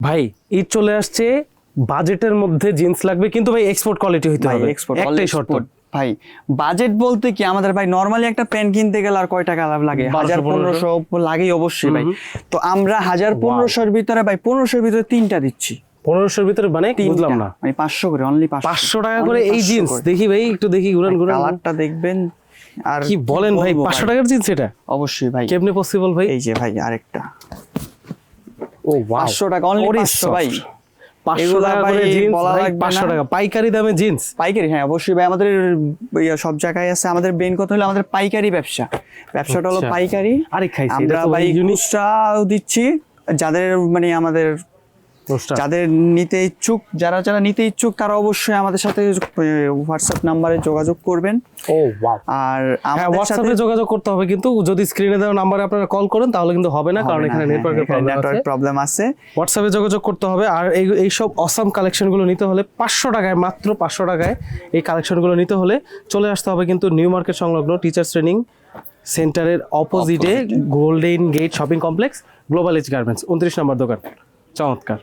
ভাই ঈদ চলে আসছে, বাজেটের মধ্যে জিন্স লাগবে কিন্তু ভাই এক্সপোর্ট কোয়ালিটি হইতে হবে, একটাই শর্ত। ভাই বাজেট বলতে কি আমাদের ভাই নরমালি একটা প্যান্ট কিনতে গেলে আর কয় টাকা লাগে, 1000-1500 লাগেই অবশ্যই ভাই। তো আমরা 1000-1500-র ভিতরে ভাই 1500-র ভিতরে তিনটা দিচ্ছি। 1500-র ভিতরে মানে বুঝলাম না, মানে 500 করে, অনলি 500 টাকা করে এই জিন্স। দেখি ভাই একটু দেখি, ঘুরান ঘুরান, কালারটা দেখবেন। আর কি বলেন ভাই, 500 টাকার জিন্স এটা? অবশ্যই ভাই। কেমনে পসিবল ভাই? এই যে ভাই আরেকটা, ও ওয়াও, 500 টাকা, অনলি 500 ভাই। 500 টাকা করে জিন্স ভাই, 500 টাকা পাইকারি দামে জিন্স। পাইকারি, হ্যাঁ অবশ্যই ভাই। আমাদের সব জায়গায় আছে, আমাদের মেইন কথা হলো আমাদের পাইকারি ব্যবসাটা হলো পাইকারি। আরে খাইছি, আমরা ভাই খুচরাও দিচ্ছি যাদের মানে আমাদের যাদের নিতে ইচ্ছুক, যারা নিতে ইচ্ছুক তারা অবশ্যই আমাদের সাথে হোয়াটসঅ্যাপ নাম্বারে যোগাযোগ করবেন। ও ওয়াও। আর আমাদের সাথে যোগাযোগ করতে হবে, কিন্তু যদি স্ক্রিনে দেওয়া নাম্বারে আপনারা কল করেন তাহলে কিন্তু হবে না, কারণ এখানে নেটওয়ার্কের প্রবলেম আছে। হোয়াটসঅ্যাপে যোগাযোগ করতে হবে। আর এই সব অসাম কালেকশনগুলো নিতে হলে 500 টাকায়, মাত্র 500 টাকায় এই কালেকশনগুলো নিতে হলে চলে আসতে হবে কিন্তু নিউ মার্কেট সংলগ্ন টিচার্স ট্রেনিং সেন্টারের অপোজিটে Golden Gate Shopping Complex, Global Age Garments, 29 number দোকান। চমৎকার।